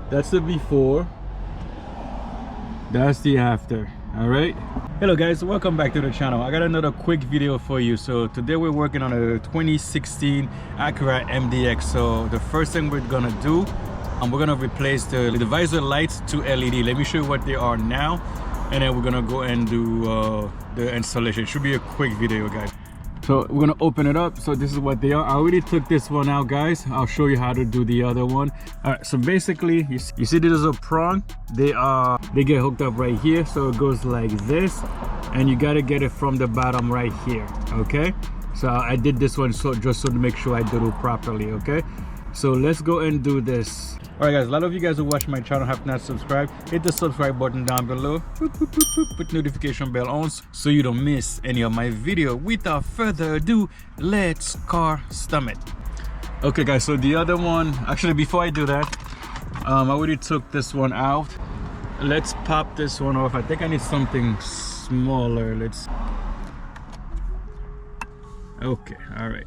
That's the before, that's the after. All right, hello guys, welcome back to the channel. I got another quick video for you. So today we're working on a 2016 Acura MDX. So the first thing we're gonna do, we're gonna replace the visor lights to LED. Let me show you what they are now, and then we're gonna go and do the installation. It should be a quick video, guys. So we're gonna open it up. So this is what they are. I already took this one out, guys. I'll show you how to do the other one. All right, so basically you see this is a prong. They get hooked up right here, so it goes like this, and you got to get it from the bottom right here. Okay, so I did this one just to make sure I did it properly. Okay, so let's go and do this. All right guys, a lot of you guys who watch my channel have not subscribed. Hit the subscribe button down below, put notification bell on so you don't miss any of my video. Without further ado, let's CarStomIt. Okay guys, so the other one, actually before I do that, I already took this one out. Let's pop this one off. I think I need something smaller. Okay, all right.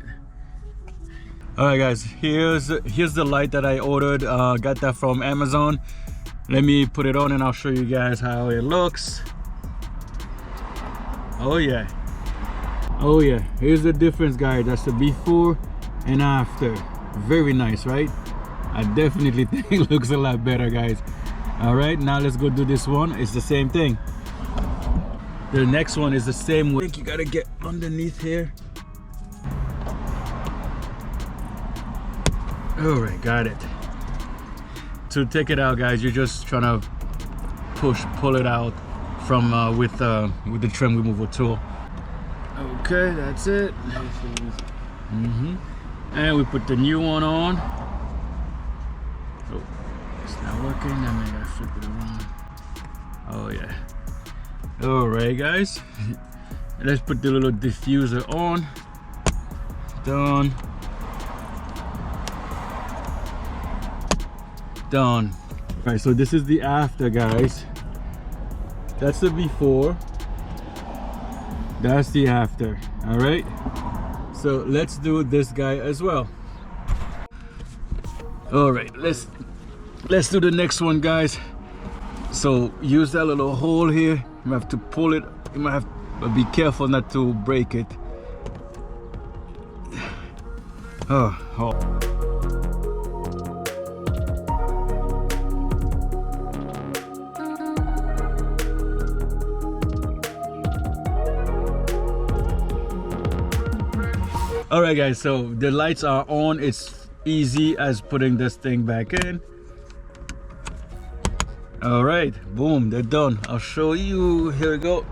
All right guys, here's the light that I ordered. Got that from Amazon. Let me put it on and I'll show you guys how it looks. Oh yeah, oh yeah, here's the difference, guys. That's the before and after. Very nice, right? I definitely think it looks a lot better, guys. All right, now let's go do this one. It's the same thing. The next one is the same way. I think you gotta get underneath here. All right, got it. To take it out, guys, you're just trying to pull it out from with the trim removal tool. Okay, that's it. And we put the new one on. Oh, it's not working. I may gotta flip it around. Oh yeah. All right, guys. Let's put the little diffuser on. Done. Done. All right, so this is the after, guys. That's the before, that's the after. All right, so let's do this guy as well. All right, let's do the next one, guys. So use that little hole here. You have to pull it. You might have to be careful not to break it. Oh. All right guys, so the lights are on. It's easy as putting this thing back in. All right, boom, they're done. I'll show you. Here we go.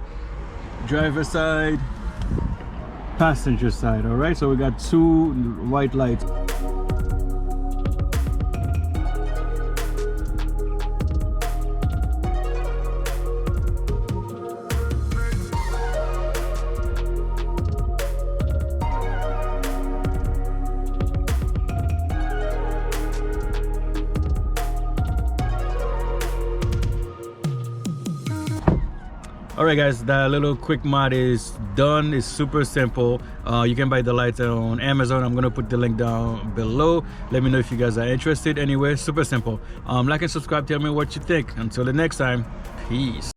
Driver side, passenger side. All right, so we got two white lights. All right guys, that little quick mod is done. It's super simple. You can buy the lights on Amazon. I'm gonna put the link down below. Let me know if you guys are interested. Anyway, super simple. Like and subscribe. Tell me what you think. Until the next time, peace.